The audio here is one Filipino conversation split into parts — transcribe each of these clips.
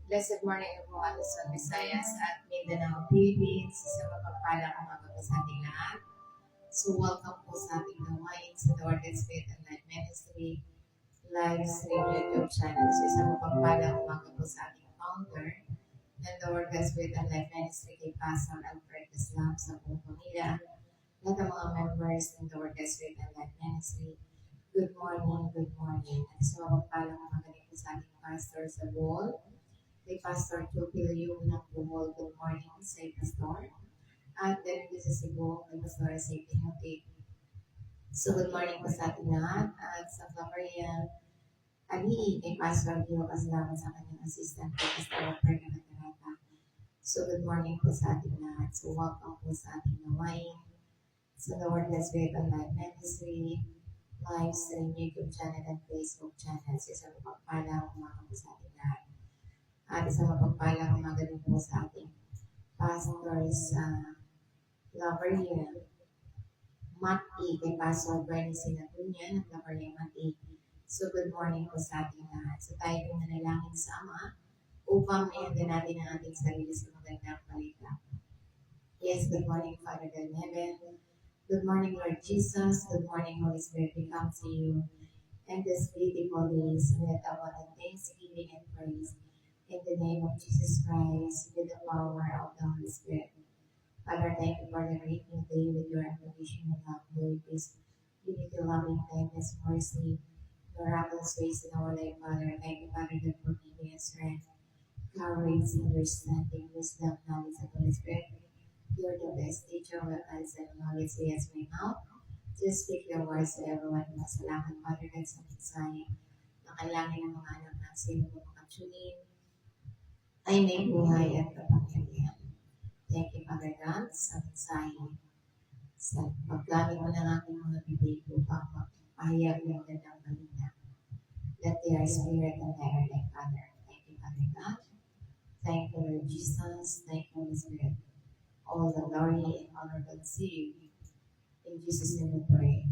Blessed morning everyone, Luzon, Visayas at Mindanao, Philippines. Sa mapagpalang umaga po sa ating lahat. So welcome po sa ating gawain sa The Word and Spirit and Life Ministry live stream YouTube channel. So sa mapagpalang umaga po sa ating founder ng The Word and Spirit and Life Ministry kay Pastor Alfred Islam sa buong pamilya. Lahat ng mga members ng The Word and Spirit and Life Ministry. Good morning, good morning. At sa mapagpalang umaga din po sa ating pastor sa Bohol, kay Pastor Chupil yung ng Bohol. Good morning sa Pastor. At then this is Cebu, kay Pastor sa Pinoti. So good morning po sa ating lahat. At sa Claveria, Ali, kay Pastor Dio Kaslaman sa kanyang assistant, kay Pastor Perga Nagarata. So good morning po sa ating lahat. So welcome po sa ating gawain sa The Word and Spirit and Life Ministry live stream YouTube channel at Facebook channel. So isang mapagpalang umaga po sa ating lahat. At isang mapagpalang umaga din po sa ating pastors sa Claveria, Mat-E, kay Pastor Bernie Sinacunya ng Claveria Mat-E. So good morning po sa ating lahat. So tayo din nanalangin sa Ama upang maihanda natin ang ating sarili sa magandang balita. Yes, good morning, Father God in heaven. Good morning, Lord Jesus. Good morning, Holy Spirit. We come to you in this beautiful days with abundant thanksgiving and praise. In the name of Jesus Christ, with the power of the Holy Spirit. Father, thank you for the great new day with your unconditional love, glory, peace, unity, loving kindness, mercy, miraculous ways in our life, Father. Thank you, Father, God, for giving us strength, courage, understanding, wisdom, knowledge, and Holy Spirit. You're the best teacher of us and knowledge. Yes, my mouth. Just speak your words to everyone. Masalamat, Father, God, sa mensahe na kailangan ng mga anak na sino mo makatunin ay may buhay at kapangyarihan. Thank you, Father God, sa mensahe. Sa paggamit mo ng aking mga bibig upang mapahayag ng gandang balita. Let their spirit and their life, Father. Thank you, Father God. Thank you, Lord Jesus. Thank you, Holy Spirit. All the glory and honor belongs to you. In Jesus' name we pray.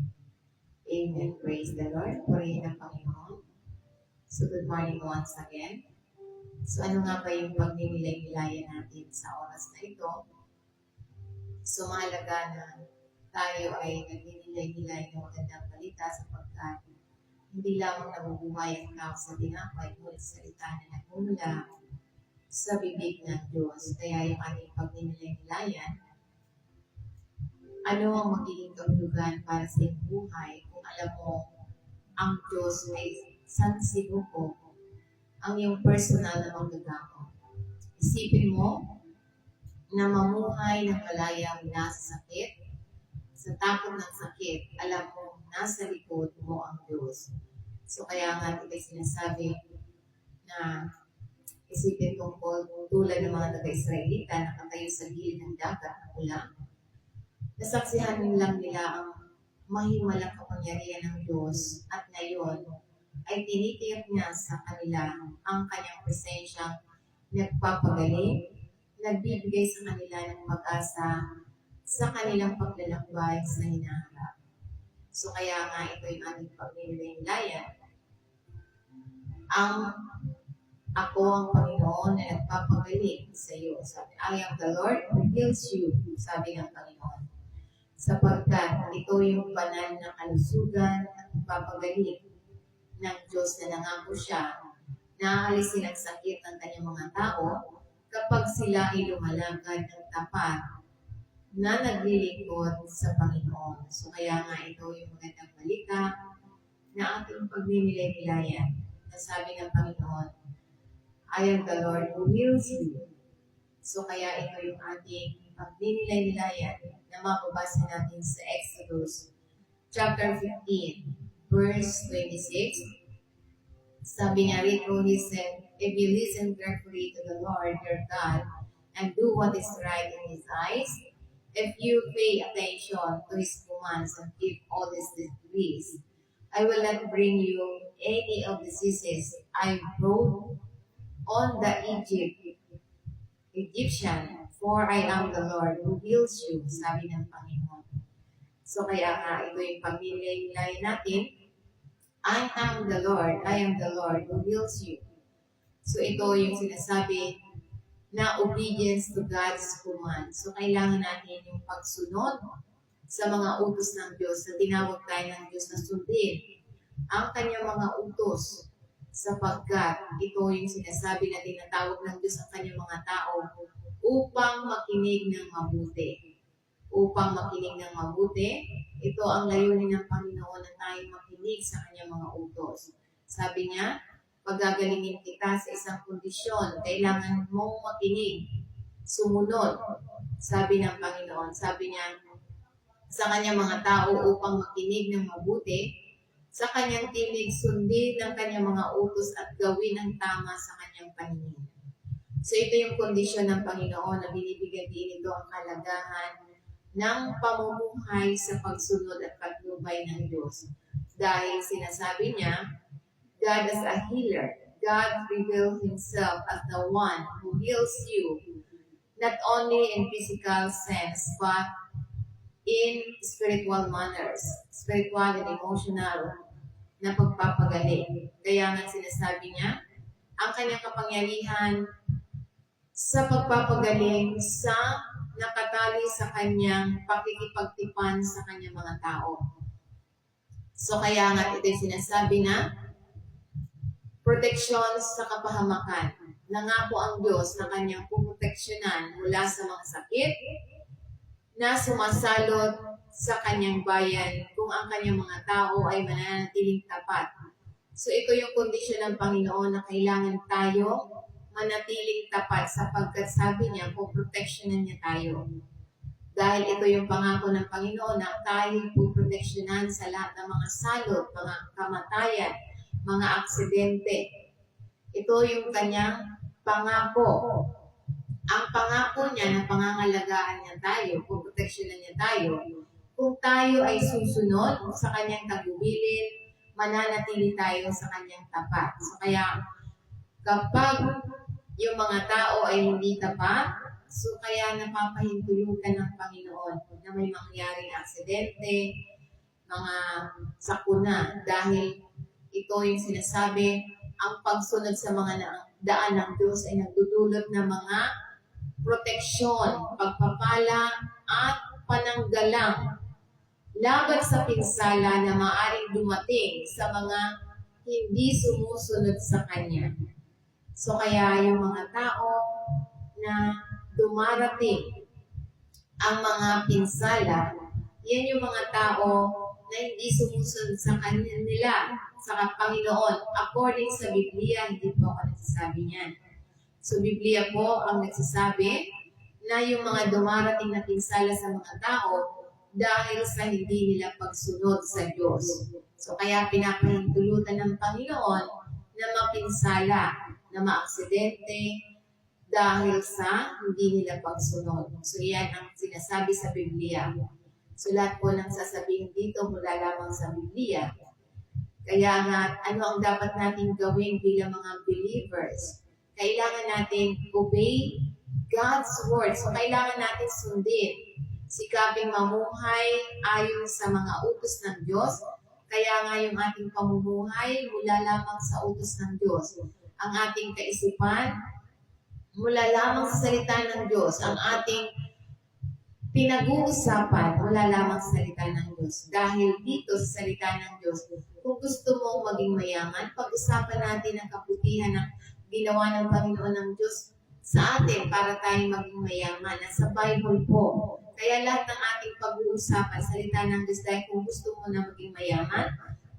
Amen. Praise the Lord. Purihin ang Panginoon. So good morning once again. So ano nga ba yung pagninilay-nilayan natin sa oras na ito? So mahalaga na tayo ay nagninilay-nilay ng magandang balita sapagkat hindi lamang nabubuhay ang tao sa tinapay, ngunit salita na nagmumula sa bibig ng Diyos. Kaya yung ating pagninilay-nilayan, ano ang magiging kahulugan para sa iyong buhay kung alam mo ang Diyos ay sansibuko ang iyong personal na manggagawa. Isipin mo na mamuhay ng malaya mula sa sakit, sa takot ng sakit, alam mo, nasa likod mo ang Diyos. So kaya nga ito sinasabi na isipin tungkol tulad ng mga taga-Israelita na nakatayo sa gilid ng dagat na ulang. Nasaksihan lang nila ang mahimalang kapangyarihan ng Diyos at ngayon ay tinitiyak niya sa kanila ang kanyang presensyang nagpapagaling, nagbibigay sa kanila ng pag-asa sa kanilang paglalakbay sa hinaharap. So kaya nga ito yung ating pagninilay-nilayan. Ang ako ang Panginoon na nagpapagaling sa iyo. Sabi, I am the Lord who heals you, sabi ng Panginoon. Sapagkat ito yung banal na kalusugan at pagpapagaling ng Diyos na nangako siya na aalisin ang sakit ng kanyang mga tao kapag sila ay lumalakad ng tapat na naglilingkod sa Panginoon. So kaya nga ito yung magandang balita na ating pagninilay-nilayan. Na sabi ng Panginoon, I am the Lord who heals you. So kaya ito yung ating pagninilay-nilayan na mababasa natin sa Exodus chapter 15, verse 26. Sabi nga rito, if you listen carefully to the Lord your God and do what is right in His eyes, if you pay attention to His commands and keep all His decrees, I will not bring you any of the diseases I brought on the Egyptian, for I am the Lord who heals you, sabi ng Panginoon. So kaya nga, ito yung pamilya natin. I am the Lord who heals you. So ito yung sinasabi na obedience to God's command. So kailangan natin yung pagsunod sa mga utos ng Diyos na tinawag tayo ng Diyos na sundin ang kanyang mga utos sapagkat ito yung sinasabi na tinatawag ng Diyos ang kanyang mga tao upang makinig ng mabuti. Upang makinig ng mabuti, ito ang layunin ng Panginoon na tayo makinig sa kanyang mga utos. Sabi niya, pagagalingin kita sa isang kondisyon, kailangan mong makinig, sumunod. Sabi ng Panginoon, sabi niya sa kanyang mga tao upang makinig ng mabuti, sa kanyang tinig sundin ng kanyang mga utos at gawin ang tama sa kanyang paningin. So ito yung kondisyon ng Panginoon na binibigyan din ito ang kalagahan ng pamumuhay sa pagsunod at patnubay ng Diyos. Dahil sinasabi niya, God as a healer, God revealed Himself as the one who heals you, not only in physical sense, but in spiritual manners, spiritual and emotional na pagpapagaling. Kaya nga sinasabi niya, ang kanyang kapangyarihan sa pagpapagaling sa nakatali sa kanyang pakikipagtipan sa kanyang mga tao. So kaya nga ito yung sinasabi na proteksyon sa kapahamakan. Nangako ang Diyos na kanyang puproteksyonan mula sa mga sakit na sumasalot sa kanyang bayan kung ang kanyang mga tao ay mananatiling tapat. So ito yung kondisyon ng Panginoon na kailangan tayo manatiling tapat sapagkat sabi niya, puproteksyonan niya tayo. Dahil ito yung pangako ng Panginoon na tayo puproteksyonan sa lahat ng mga salot, mga kamatayan, mga aksidente. Ito yung kanyang pangako. Ang pangako niya na pangangalagaan niya tayo, puproteksyonan niya tayo, kung tayo ay susunod sa kanyang tagubilin, mananatili tayo sa kanyang tapat. So kaya kapag yung mga tao ay hindi tapat, so kaya napapahintulutan ng Panginoon na may mangyaring aksidente, mga sakuna, dahil ito yung sinasabi, ang pagsunod sa mga daan ng Diyos ay nagdudulot ng mga proteksyon, pagpapala, at pananggalang laban sa pinsala na maaaring dumating sa mga hindi sumusunod sa Kanya. So kaya yung mga tao na dumarating ang mga pinsala, yan yung mga tao na hindi sumusunod sa kanila, sa Panginoon. According sa Biblia, hindi po ako nagsasabi niyan. So Biblia po ang nagsasabi na yung mga dumarating na pinsala sa mga tao dahil sa hindi nila pagsunod sa Diyos. So kaya pinapahintulutan ng Panginoon na mapinsala, na maaksidente dahil sa hindi nila pagsunod. So yan ang sinasabi sa Biblia. So lahat po ng sasabihin dito mula lamang sa Biblia. Kaya nga, ano ang dapat natin gawin bilang mga believers? Kailangan natin obey God's word. So kailangan natin sundin. Sikaping mamuhay ayon sa mga utos ng Diyos. Kaya nga yung ating pamumuhay mula lamang sa utos ng Diyos. Ang ating kaisipan mula lamang sa salita ng Diyos. Ang ating pinag-uusapan mula lamang sa salita ng Diyos. Dahil dito sa salita ng Diyos, kung gusto mong maging mayaman, pag-usapan natin ang kabutihan ng ginawa ng Panginoon ng Diyos sa atin para tayong maging mayaman. Nasa Bible po. Kaya lahat ng ating pag-uusapan, salita ng Diyos, dahil kung gusto mo na maging mayaman,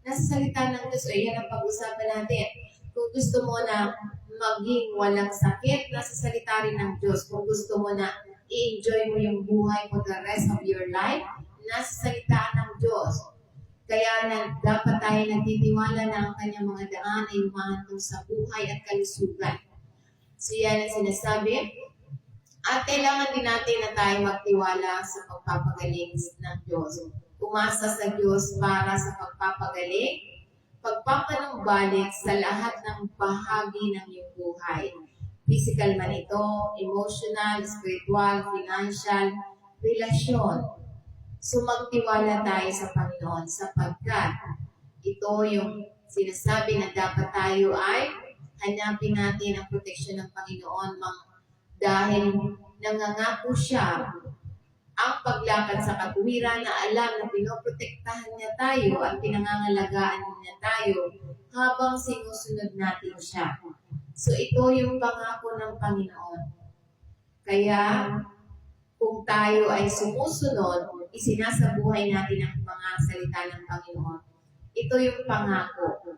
nasa salita ng Diyos, yan ang pag-uusapan natin. Kung gusto mo na maging walang sakit, nasa salita rin ng Diyos. Kung gusto mo na i-enjoy mo yung buhay for the rest of your life, nasa salita ng Diyos. Kaya dapat tayo nagtitiwala na ang kanyang mga daan ay humahantong sa buhay at kalusugan. So yan ang sinasabi. At kailangan din natin na tayo magtiwala sa pagpapagaling ng Diyos. Umasa sa Diyos para sa pagpapagaling, pagpapanumbalik sa lahat ng bahagi ng iyong buhay. Physical man ito, emotional, spiritual, financial, relasyon. So magtiwala tayo sa Panginoon sapagkat ito yung sinasabi na dapat tayo ay hanapin natin ang proteksyon ng Panginoon dahil nangangako siya ang paglakad sa katuwiran na alam na pinoprotektahan niya tayo at pinangangalagaan niya tayo habang sinusunod natin siya. So ito yung pangako ng Panginoon. Kaya kung tayo ay sumusunod, isinasabuhay natin ang mga salita ng Panginoon. Ito yung pangako.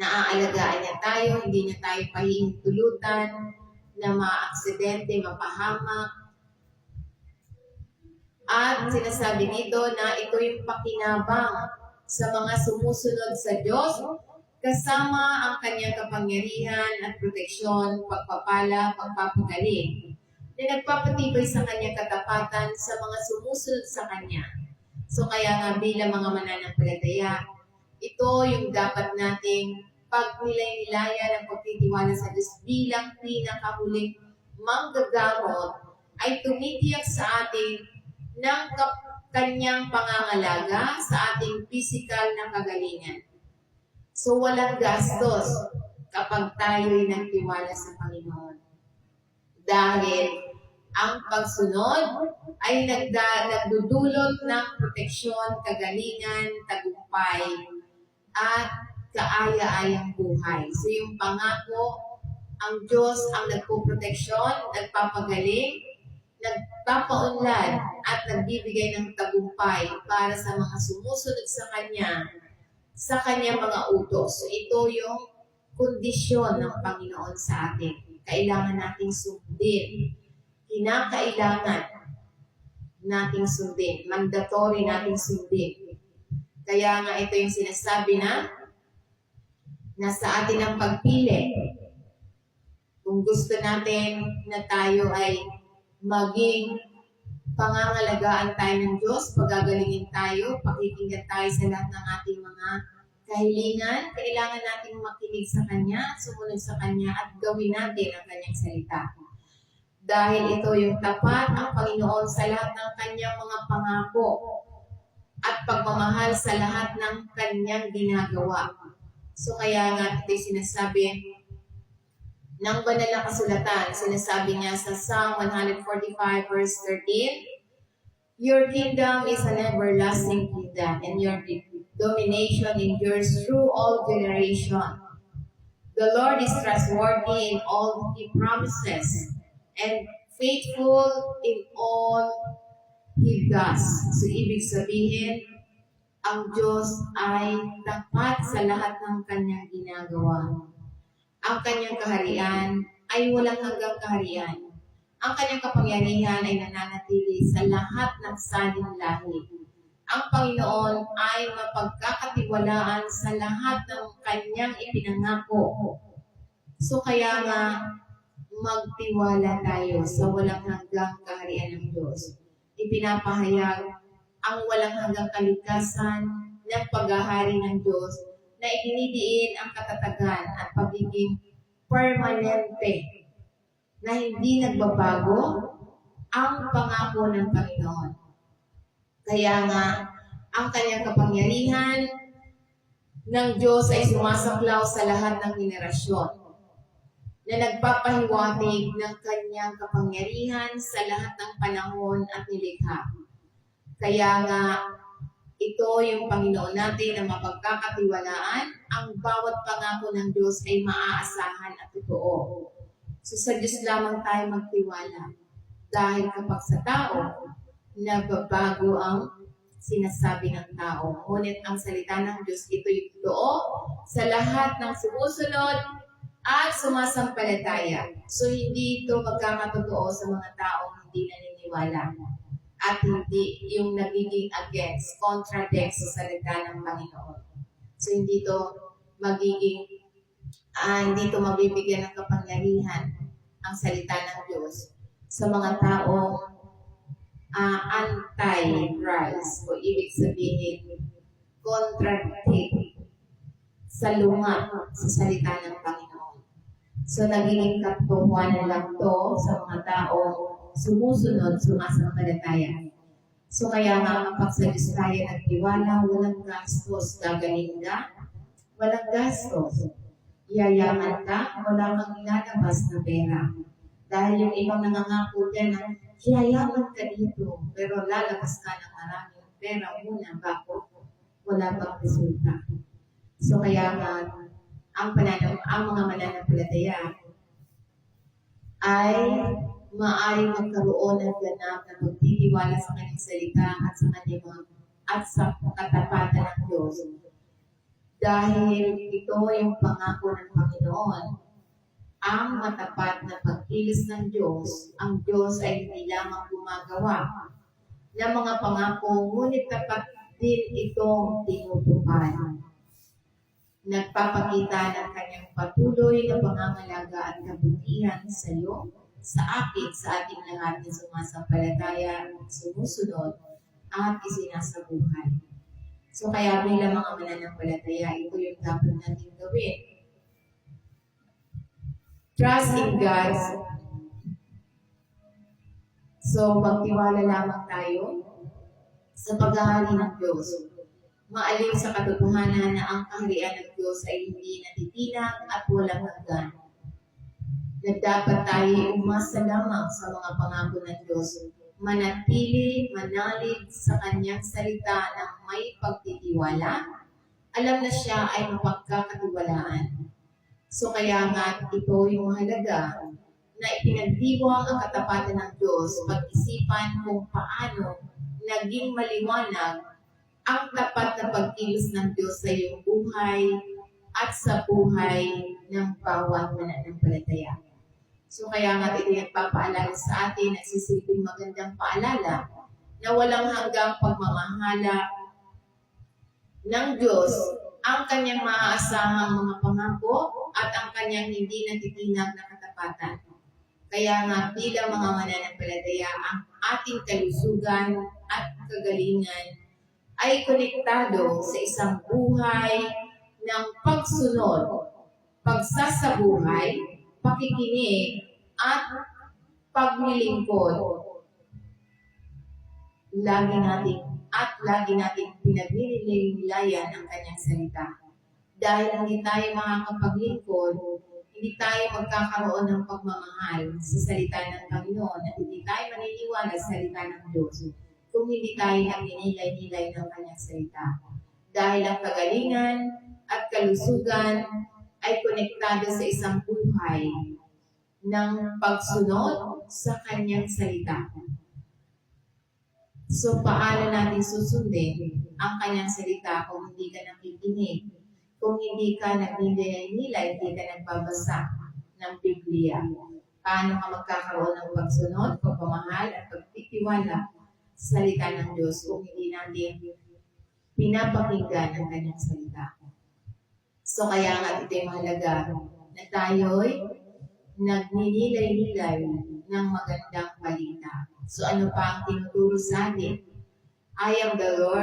Naaalagaan niya tayo, hindi niya tayo pahihintulutan na maaksidente, mapahamak. At sinasabi dito na ito yung pakinabang sa mga sumusunod sa Diyos kasama ang kanyang kapangyarihan at proteksyon, pagpapala, pagpapagaling na nagpapatibay sa kanyang katapatan sa mga sumusunod sa kanya. So kaya nga bilang mga mananampalataya, ito yung dapat nating pagmilay-nilayan ng pagtitiwala sa Diyos bilang pinakahuling manggagamot ay tumitiyak sa atin ng kanyang pangangalaga sa ating physical na kagalingan. So walang gastos kapag tayo'y nagtiwala sa Panginoon. Dahil ang pagsunod ay nagdudulot ng proteksyon, kagalingan, tagumpay, at kaaya-ayang buhay. So yung pangako, ang Diyos ang nagpuproteksyon, nagpapagaling, nagpapaunlad at nagbibigay ng tagumpay para sa mga sumusunod sa kanyang mga utos. So ito yung kondisyon ng Panginoon sa atin. Kailangan nating sundin. Kinakailangan nating sundin. Mandatory nating sundin. Kaya nga ito yung sinasabi na nasa atin ang pagpili. Kung gusto natin na tayo ay maging pangangalagaan tayo ng Diyos, pagagalingin tayo, pakikinggan tayo sa lahat ng ating mga kahilingan, kailangan nating makinig sa Kanya, sumunod sa Kanya, at gawin natin ang Kanyang salita. Dahil ito yung tapat ang Panginoon sa lahat ng Kanyang mga pangako at pagmamahal sa lahat ng Kanyang ginagawa. So kaya nga ito'y sinasabi ng banal na kasulatan, sinasabi niya sa Psalm 145 verse 13, "Your kingdom is an everlasting kingdom, and your domination endures through all generations. The Lord is trustworthy in all He promises, and faithful in all He does." So, ibig sabihin, ang Diyos ay tapat sa lahat ng Kanyang ginagawa. Ang Kanyang kaharian ay walang hanggang kaharian. Ang Kanyang kapangyarihan ay nananatili sa lahat ng saling lahi. Ang Panginoon ay mapagkakatiwalaan sa lahat ng Kanyang ipinangako. So kaya nga, magtiwala tayo sa walang hanggang kaharian ng Diyos. Ipinapahayag ang walang hanggang kaligtasan ng paghahari ng Diyos na idinidiin ang katatagan at pagiging permanente na hindi nagbabago ang pangako ng Panginoon. Kaya nga, ang Kanyang kapangyarihan ng Diyos ay sumasaklaw sa lahat ng henerasyon na nagpapahiwatig ng Kanyang kapangyarihan sa lahat ng panahon at nilikha. Kaya nga, ito yung Panginoon natin na mapagkakatiwalaan. Ang bawat pangako ng Diyos ay maaasahan at totoo. So sa Diyos lamang tayo magtiwala. Dahil kapag sa tao, nagbabago ang sinasabi ng tao. Ngunit ang salita ng Diyos, ito yung totoo sa lahat ng sumusunod at sumasampalataya. So hindi ito magkakatotoo sa mga taong hindi naniniwala. At hindi yung nagiging against, contradict sa salita ng Panginoon. So hindi ito magiging, hindi ito mabibigyan ng kapangyarihan ang salita ng Diyos sa mga taong anti-Christ, o ibig sabihin, contradict sa lunga sa salita ng Panginoon. So nagiging katotohanan lang to sa mga taong sumusunod, sumasampalataya. So kaya nga kapag sa Diyos tayo nagtiwala, walang gastos. Gagaling ka, walang gastos. yayaman ka, wala kang ilalabas na pera. Dahil yung ibang nangangako dyan na yayaman ka dito, pero lalabas ka ng maraming pera muna bago wala pang resulta. So kaya nga, ang mga mananampalataya ay maaaring magkaroon ng ganap na pagtitiwala sa kanyang salita at sa kanyang at sa katapatan ng Diyos. Dahil ito yung pangako ng Panginoon, ang matapat na pagkilos ng Diyos, ang Diyos ay hindi lamang gumagawa ng mga pangako, ngunit tapat din itong tinutupad. Nagpapakita ng kanyang patuloy na pangangalaga at kabutihan sa iyo, sa akin, sa ating lahat na sumasampalataya, sumusunod, at isinasabuhay. So kaya bilang mga mananampalataya, ito yung dapat natin gawin. Trust in God. So magtiwala lamang tayo sa paghahari ng Diyos. Maalim sa katotohanan na ang kaharian ng Diyos ay hindi natitinag at walang hanggan. Na dapat tayo umasa lamang sa mga pangako ng Diyos, manatili, manalig sa kanyang salita ng may pagtitiwala. Alam na siya ay mapagkakatiwalaan. So kaya nga ito yung mahalaga na ipinagdiwang ang katapatan ng Diyos, pag-isipan kung paano naging maliwanag ang tapat na pagkilos ng Diyos sa iyong buhay at sa buhay ng bawat mananampalataya. So kaya nga ito nagpapaalala sa atin at sisilbing magandang paalala na walang hanggang pagmamahala ng Diyos ang kanyang maaasahang mga pangako at ang kanyang hindi natitinag na katapatan. Kaya nga bilang mga mananampalataya, ang ating kalusugan at kagalingan ay konektado sa isang buhay ng pagsunod, pagsasabuhay, pakikinig, at paglilingkod. Lagi nating pinagninilayan ang kanyang salita. Dahil hindi tayo makakapaglingkod, hindi tayo magkakaroon ng pagmamahal sa salita ng Panginoon at hindi tayo maniniwala sa salita ng Diyos kung hindi tayo nagninilay-nilay ng kanyang salita. Dahil ang kagalingan at kalusugan ay konektado sa isang buhay ng pagsunod sa kanyang salita. So, paano natin susundin ang kanyang salita kung hindi ka nakikinig? Kung hindi ka nagninilay-nilay, hindi ka nagbabasa ng Biblia? Paano ka magkakaroon ng pagsunod, pagmamahal, at pagtitiwala sa salita ng Diyos kung hindi natin pinapakinggan ang kanyang salita? So kaya nga ito'y mahalaga na tayo'y nagninilay-nilay ng magandang balita. So ano pa ang tinuturo sa atin? I am the Lord.